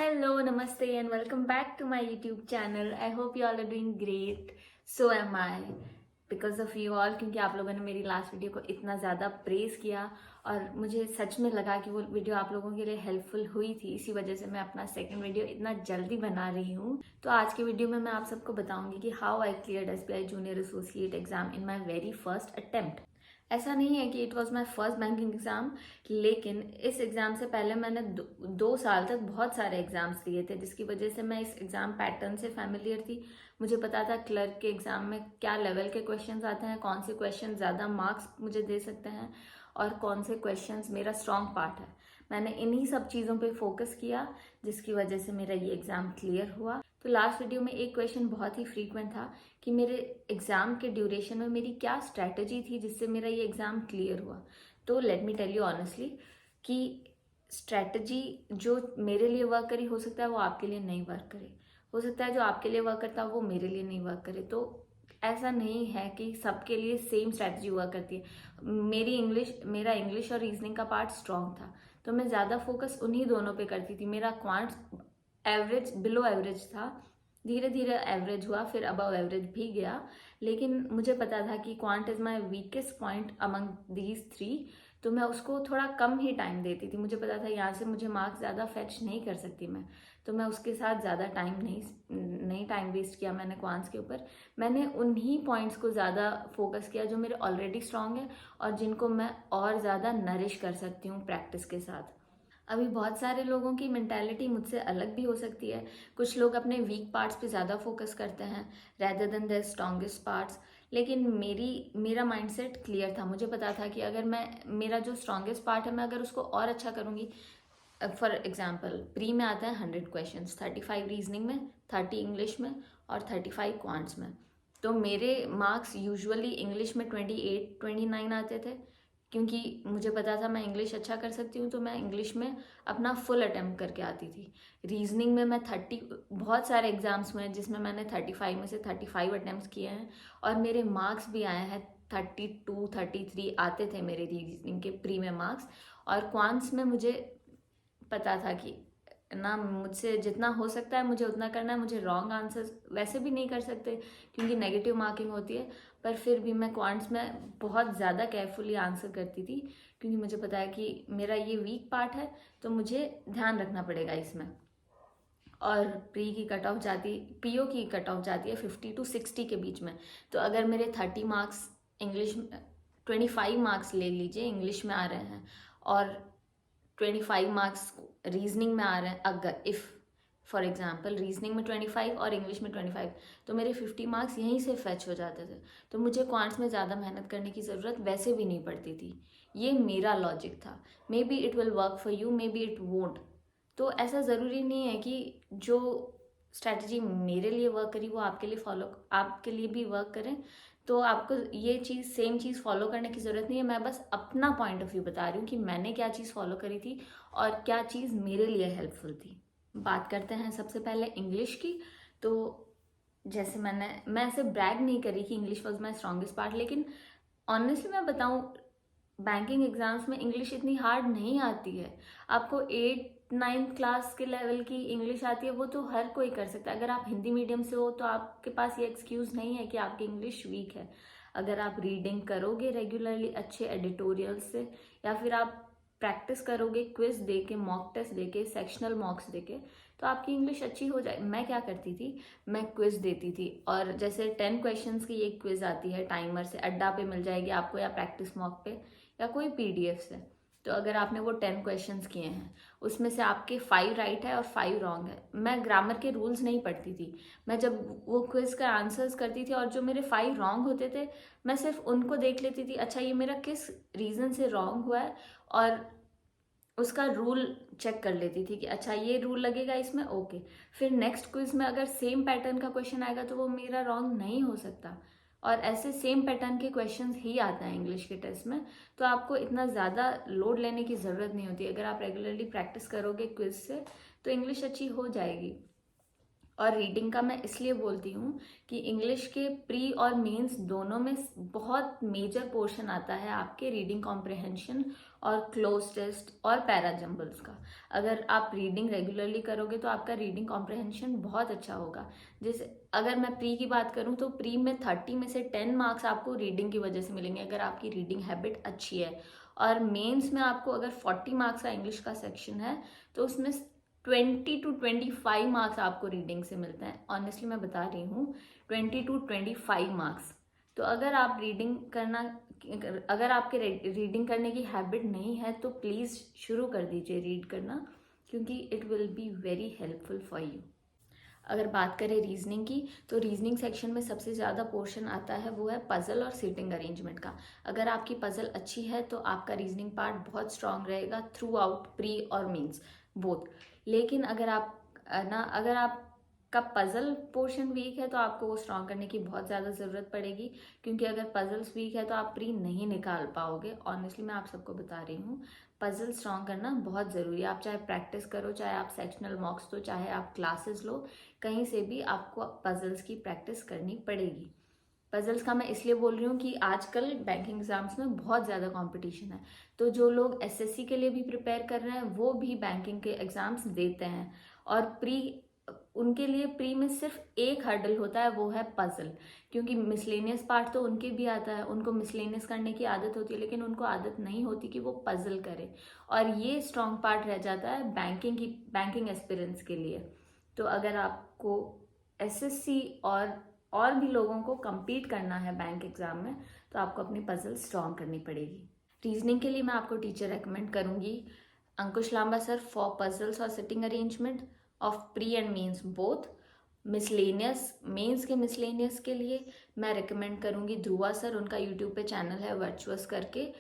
Hello, namaste, and welcome back to my YouTube channel. I hope you all are doing great. So am I. Because of you all, क्योंकि आप लोगों ने मेरी last video को इतना ज़्यादा praise किया और मुझे सच में लगा कि वो वीडियो आप लोगों के लिए हेल्पफुल हुई थी। इसी वजह से मैं अपना सेकंड वीडियो इतना जल्दी बना रही हूँ। तो आज के वीडियो में मैं आप सबको बताऊंगी कि how I cleared SBI junior associate exam in my very first attempt. ऐसा नहीं है कि it was my first banking exam, लेकिन इस एग्ज़ाम से पहले मैंने दो साल तक बहुत सारे एग्ज़ाम्स दिए थे, जिसकी वजह से मैं इस एग्ज़ाम पैटर्न से फैमिलियर थी। मुझे पता था क्लर्क के एग्ज़ाम में क्या लेवल के क्वेश्चंस आते हैं, कौन से क्वेश्चन ज़्यादा मार्क्स मुझे दे सकते हैं और कौन से क्वेश्चंस मेरा स्ट्रॉन्ग पार्ट है। मैंने इन्हीं सब चीज़ों पे फोकस किया, जिसकी वजह से मेरा ये एग्ज़ाम क्लियर हुआ। तो लास्ट वीडियो में एक क्वेश्चन बहुत ही फ्रीक्वेंट था कि मेरे एग्ज़ाम के ड्यूरेशन में मेरी क्या स्ट्रैटेजी थी जिससे मेरा ये एग्ज़ाम क्लियर हुआ। तो let me tell you honestly कि स्ट्रैटेजी जो मेरे लिए वर्क करी, हो सकता है वो आपके लिए नहीं वर्क करे, हो सकता है जो आपके लिए वर्क करता है वो मेरे लिए नहीं वर्क करे। तो ऐसा नहीं है कि सबके लिए सेम स्ट्रैटेजी वर्क करती है। मेरा इंग्लिश और रीजनिंग का पार्ट स्ट्रॉन्ग था, तो मैं ज़्यादा फोकस उन्हीं दोनों पे करती थी। मेरा क्वांट्स एवरेज बिलो एवरेज था, धीरे धीरे एवरेज हुआ, फिर अबव एवरेज भी गया, लेकिन मुझे पता था कि quant is my weakest point among these three. तो मैं उसको थोड़ा कम ही टाइम देती थी। मुझे पता था यहाँ से मुझे मार्क्स ज़्यादा फेच नहीं कर सकती मैं, तो मैं उसके साथ ज़्यादा टाइम नहीं टाइम वेस्ट किया मैंने क्वांट्स के ऊपर। मैंने उन्हीं पॉइंट्स को ज़्यादा फोकस किया जो मेरे ऑलरेडी स्ट्रांग है और जिनको मैं और ज़्यादा नरिश कर सकती हूँ प्रैक्टिस के साथ। अभी बहुत सारे लोगों की मेंटालिटी मुझसे अलग भी हो सकती है। कुछ लोग अपने वीक पार्ट्स पे ज़्यादा फोकस करते हैं rather than the strongest parts, लेकिन मेरा माइंडसेट क्लियर था। मुझे पता था कि अगर मेरा जो स्ट्रॉन्गेस्ट पार्ट है मैं अगर उसको और अच्छा करूँगी। फॉर एग्जाम्पल, प्री में आता है 100 क्वेश्चन, 35 रीजनिंग में, 30 इंग्लिश में और 35 क्वांट्स में। तो मेरे मार्क्स यूजुअली इंग्लिश में 28-29 आते थे, क्योंकि मुझे पता था मैं इंग्लिश अच्छा कर सकती हूँ, तो मैं इंग्लिश में अपना फुल अटेम्प्ट करके आती थी। रीजनिंग में मैं 30, बहुत सारे एग्जाम्स हुए हैं जिसमें मैंने 35 में से 35 अटेम्प्ट किए हैं और मेरे मार्क्स भी आए हैं 32-33 आते थे मेरे रीजनिंग के प्री में मार्क्स। और क्वांट्स में मुझे पता था कि ना मुझसे जितना हो सकता है मुझे उतना करना है। मुझे रॉन्ग आंसर्स वैसे भी नहीं कर सकते क्योंकि नेगेटिव मार्किंग होती है, पर फिर भी मैं क्वांट्स में बहुत ज़्यादा केयरफुली आंसर करती थी, क्योंकि मुझे पता है कि मेरा ये वीक पार्ट है, तो मुझे ध्यान रखना पड़ेगा इसमें। और पीओ की कट ऑफ जाती है 50-60 के बीच में। तो अगर मेरे 30 मार्क्स इंग्लिश, 25 मार्क्स ले लीजिए इंग्लिश में आ रहे हैं और 25 मार्क्स रीजनिंग में आ रहे हैं, अगर इफ़ फॉर एग्जाम्पल रीजनिंग में 25 और इंग्लिश में 25, तो मेरे 50 मार्क्स यहीं से फेच हो जाते थे। तो मुझे क्वांट्स में ज़्यादा मेहनत करने की ज़रूरत वैसे भी नहीं पड़ती थी। ये मेरा लॉजिक था। May be it will work for you, may be it won't. तो ऐसा ज़रूरी नहीं है कि जो स्ट्रैटेजी मेरे लिए वर्क करी वो आपके लिए भी वर्क करें। तो आपको ये सेम चीज़ फॉलो करने की ज़रूरत नहीं है। मैं बस अपना पॉइंट ऑफ व्यू बता रही हूँ कि मैंने क्या चीज़ फॉलो करी थी और क्या चीज़ मेरे लिए हेल्पफुल थी। बात करते हैं सबसे पहले इंग्लिश की। तो जैसे मैं ऐसे ब्रैग नहीं करी कि English was my strongest part, लेकिन ऑनेस्टली मैं बताऊँ, बैंकिंग एग्जाम्स में इंग्लिश इतनी हार्ड नहीं आती है। आपको 8-9 क्लास के लेवल की इंग्लिश आती है, वो तो हर कोई कर सकता है। अगर आप हिंदी मीडियम से हो तो आपके पास ये एक्सक्यूज़ नहीं है कि आपकी इंग्लिश वीक है। अगर आप रीडिंग करोगे रेगुलरली अच्छे एडिटोरियल से, या फिर आप प्रैक्टिस करोगे क्विज दे के, मॉक टेस्ट दे के, सेक्शनल मॉक्स दे के, तो आपकी इंग्लिश अच्छी हो जाए। मैं क्या करती थी, मैं क्विज देती थी, और जैसे 10 क्वेश्चंस की एक क्विज आती है टाइमर से, अड्डा पे मिल जाएगी आपको या प्रैक्टिस मॉक पे या कोई PDF से। तो अगर आपने वो 10 क्वेश्चंस किए हैं, उसमें से आपके 5 राइट है और 5 रॉन्ग है, मैं ग्रामर के रूल्स नहीं पढ़ती थी। मैं जब वो क्विज का आंसर्स करती थी और जो मेरे 5 रॉन्ग होते थे, मैं सिर्फ उनको देख लेती थी, अच्छा ये मेरा किस रीज़न से रॉन्ग हुआ है, और उसका रूल चेक कर लेती थी कि अच्छा ये रूल लगेगा इसमें, ओके। फिर नेक्स्ट क्विज में अगर सेम पैटर्न का क्वेश्चन आएगा तो वो मेरा रॉन्ग नहीं हो सकता, और ऐसे सेम पैटर्न के क्वेश्चंस ही आता है इंग्लिश के टेस्ट में। तो आपको इतना ज़्यादा लोड लेने की ज़रूरत नहीं होती। अगर आप रेगुलरली प्रैक्टिस करोगे क्विज से तो इंग्लिश अच्छी हो जाएगी। और रीडिंग का मैं इसलिए बोलती हूँ कि इंग्लिश के प्री और मेंस दोनों में बहुत मेजर पोर्शन आता है आपके रीडिंग कॉम्प्रिहेंशन और क्लोज टेस्ट और पैरा जंबल्स का। अगर आप रीडिंग रेगुलरली करोगे तो आपका रीडिंग कॉम्प्रहेंशन बहुत अच्छा होगा। जैसे अगर मैं प्री की बात करूं तो प्री में 30 में से 10 मार्क्स आपको रीडिंग की वजह से मिलेंगे अगर आपकी रीडिंग हैबिट अच्छी है। और मेंस में आपको अगर 40 मार्क्स का इंग्लिश का सेक्शन है तो उसमें 20 to 25 मार्क्स आपको रीडिंग से मिलते हैं। ऑनेस्टली मैं बता रही हूँ, 20 to 25 मार्क्स। तो अगर आप रीडिंग करना, अगर आपके रीडिंग करने की हैबिट नहीं है तो प्लीज़ शुरू कर दीजिए रीड करना, क्योंकि it will be very helpful for you. अगर बात करें रीजनिंग की तो रीजनिंग सेक्शन में सबसे ज़्यादा पोर्शन आता है वो है पजल और सीटिंग अरेंजमेंट का। अगर आपकी पजल अच्छी है तो आपका रीजनिंग पार्ट बहुत स्ट्रांग रहेगा थ्रू आउट प्री और मीन्स बोथ। लेकिन अगर आपका पजल पोर्शन वीक है तो आपको वो स्ट्रांग करने की बहुत ज़्यादा ज़रूरत पड़ेगी, क्योंकि अगर पजल्स वीक है तो आप प्री नहीं निकाल पाओगे। ऑनेस्टली मैं आप सबको बता रही हूँ, पजल स्ट्रांग करना बहुत ज़रूरी है। आप चाहे प्रैक्टिस करो, चाहे आप सेक्शनल मॉक्स दो, चाहे आप क्लासेस लो, कहीं से भी आपको पजल्स की प्रैक्टिस करनी पड़ेगी। पजल्स का मैं इसलिए बोल रही हूँ कि आजकल बैंकिंग एग्जाम्स में बहुत ज़्यादा कंपटीशन है, तो जो लोग एसएससी के लिए भी प्रिपेयर कर रहे हैं वो भी बैंकिंग के एग्जाम्स देते हैं। और उनके लिए प्री में सिर्फ एक हर्डल होता है, वो है पजल, क्योंकि मिसलेनियस पार्ट तो उनके भी आता है, उनको मिसलेनियस करने की आदत होती है, लेकिन उनको आदत नहीं होती कि वो पजल करें। और ये स्ट्रॉन्ग पार्ट रह जाता है बैंकिंग एस्पिरेंट्स के लिए। तो अगर आपको एसएससी और भी लोगों को compete करना है बैंक एग्जाम में तो आपको अपनी पजल स्ट्रॉन्ग करनी पड़ेगी। रीजनिंग के लिए मैं आपको टीचर रेकमेंड करूंगी Ankush Lamba sir for puzzles और sitting arrangement of pre and mains both. Miscellaneous, mains के मिसलेनियस के लिए मैं रिकमेंड करूंगी ध्रुवा सर, उनका यूट्यूब पे चैनल है वर्चुअस करके।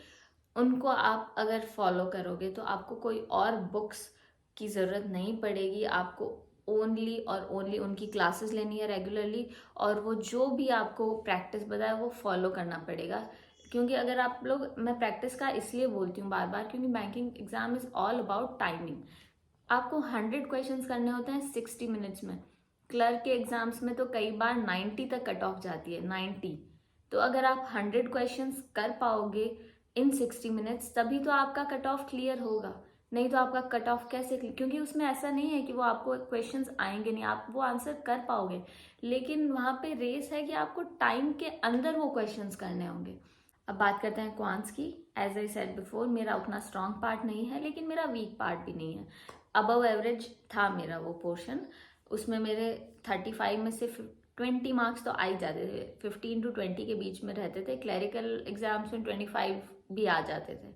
उनको आप अगर फॉलो करोगे तो आपको कोई और बुक्स की ज़रूरत नहीं पड़ेगी, आपको ओनली और ओनली उनकी क्लासेस लेनी है रेगुलरली, और वो जो भी आपको प्रैक्टिस बताए वो फॉलो करना पड़ेगा। क्योंकि अगर आप लोग, मैं प्रैक्टिस का इसलिए बोलती हूँ बार बार, क्योंकि banking exam is all about timing. आपको 100 क्वेश्चंस करने होते हैं 60 मिनट्स में। क्लर्क के एग्जाम्स में तो कई बार 90 तक कट ऑफ जाती है, 90। तो अगर आप 100 क्वेश्चंस कर पाओगे इन 60 मिनट्स तभी तो आपका कट ऑफ क्लियर होगा, नहीं तो आपका कट ऑफ कैसे क्योंकि उसमें ऐसा नहीं है कि वो आपको क्वेश्चंस आएंगे नहीं, आप वो आंसर कर पाओगे, लेकिन वहाँ पे रेस है कि आपको टाइम के अंदर वो क्वेश्चंस करने होंगे। अब बात करते हैं क्वांट्स की। एज आई सेड बिफोर, मेरा उतना स्ट्रॉन्ग पार्ट नहीं है लेकिन मेरा वीक पार्ट भी नहीं है। अबव एवरेज था मेरा वो पोर्शन, उसमें मेरे 35 में से 20 मार्क्स तो आ ही जाते थे, 15 to 20 के बीच में रहते थे। क्लरिकल एग्जाम्स में 25 भी आ जाते थे।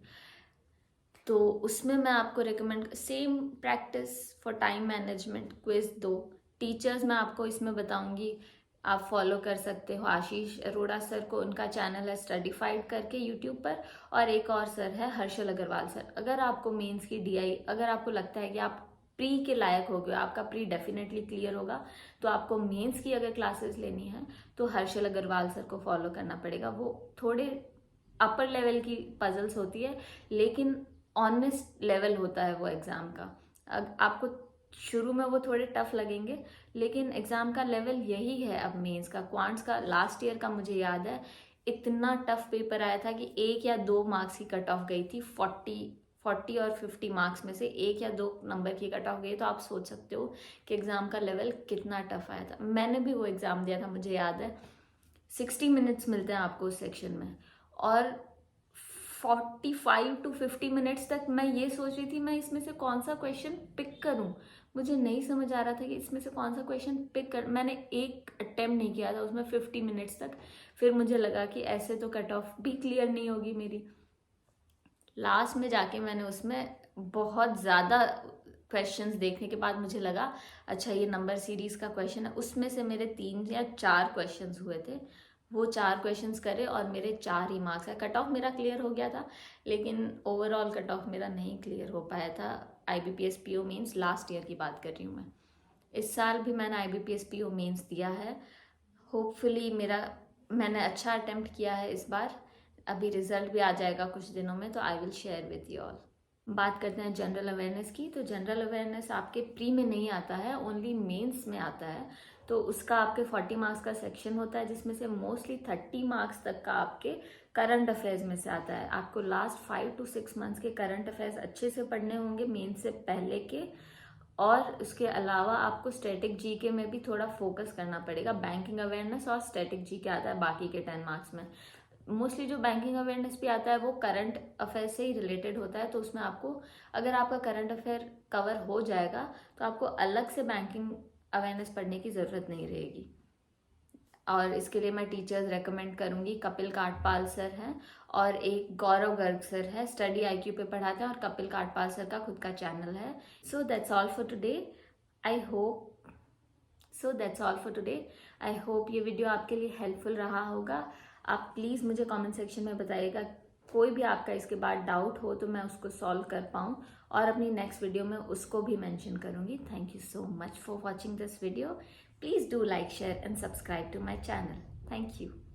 तो उसमें मैं आपको recommend, same practice for time management, quiz दो। टीचर्स मैं आपको इसमें बताऊंगी, आप फॉलो कर सकते हो आशीष अरोड़ा सर को, उनका चैनल है स्टडीफाइड करके यूट्यूब पर, और एक और सर है हर्षल अग्रवाल सर। अगर आपको मेंस की डीआई, अगर आपको लगता है कि आप प्री के लायक हो गए, आपका प्री डेफिनेटली क्लियर होगा, तो आपको मेंस की अगर क्लासेस लेनी है तो हर्षल अग्रवाल सर को फॉलो करना पड़ेगा। वो थोड़े अपर लेवल की पजल्स होती है, लेकिन ऑनेस्ट लेवल होता है वो एग्ज़ाम का। आपको शुरू में वो थोड़े टफ लगेंगे, लेकिन एग्ज़ाम का लेवल यही है। अब मेंस का, क्वांट्स का लास्ट ईयर का मुझे याद है इतना टफ पेपर आया था कि 1 या 2 मार्क्स की कट ऑफ गई थी। 40 और 50 मार्क्स में से 1 या 2 नंबर की कट ऑफ गई। तो आप सोच सकते हो कि एग्ज़ाम का लेवल कितना टफ आया था। मैंने भी वो एग्ज़ाम दिया था, मुझे याद है। 60 मिनट्स मिलते हैं आपको उस सेक्शन में, और 45 to 50 मिनट्स तक मैं ये सोच रही थी मैं इसमें से कौन सा क्वेश्चन पिक करूं। मुझे नहीं समझ आ रहा था कि इसमें से कौन सा क्वेश्चन पिक कर, मैंने एक अटेम्प्ट नहीं किया था उसमें 50 मिनट्स तक। फिर मुझे लगा कि ऐसे तो कट ऑफ भी क्लियर नहीं होगी मेरी। लास्ट में जाके मैंने उसमें बहुत ज़्यादा क्वेश्चंस देखने के बाद मुझे लगा अच्छा ये नंबर सीरीज़ का क्वेश्चन है। उसमें से मेरे 3 या 4 क्वेश्चंस हुए थे, वो 4 क्वेश्चंस करे और मेरे 4 ही मार्क्स है। कट ऑफ मेरा क्लियर हो गया था, लेकिन ओवरऑल कट ऑफ मेरा नहीं क्लियर हो पाया था। IBPS PO mains last year की बात कर रही हूँ मैं। इस साल भी मैंने IBPS PO मेंस दिया है। होपफुली मैंने अच्छा अटेम्प्ट किया है इस बार। अभी रिजल्ट भी आ जाएगा कुछ दिनों में, तो I will share with you all. बात करते हैं जनरल अवेयरनेस की। तो जनरल अवेयरनेस आपके प्री में नहीं आता है, ओनली मेंस में आता है। तो उसका आपके 40 मार्क्स का सेक्शन होता है, जिसमें से मोस्टली 30 मार्क्स तक का आपके करंट अफेयर्स में से आता है। आपको लास्ट 5 to 6 मंथ्स के करंट अफेयर्स अच्छे से पढ़ने होंगे मेंस से पहले के, और उसके अलावा आपको स्टैटिक जीके में भी थोड़ा फोकस करना पड़ेगा। बैंकिंग अवेयरनेस और स्टैटिक जीके आता है बाकी के 10 मार्क्स में। मोस्टली जो बैंकिंग अवेयरनेस भी आता है वो करंट अफेयर से ही रिलेटेड होता है। तो उसमें आपको, अगर आपका करंट अफेयर कवर हो जाएगा तो आपको अलग से बैंकिंग अवेयरनेस पढ़ने की ज़रूरत नहीं रहेगी। और इसके लिए मैं टीचर्स रेकमेंड करूंगी, कपिल काटपाल सर हैं और एक गौरव गर्ग सर है, स्टडी IQ पे पढ़ाते हैं, और कपिल काटपाल सर का खुद का चैनल है। So that's all for today. I hope ये वीडियो आपके लिए हेल्पफुल रहा होगा। आप प्लीज़ मुझे कमेंट सेक्शन में बताइएगा, कोई भी आपका इसके बाद डाउट हो तो मैं उसको सॉल्व कर पाऊँ, और अपनी नेक्स्ट वीडियो में उसको भी मेंशन करूँगी। Thank you so much for watching this video. Please do like, share and subscribe to my channel. Thank you.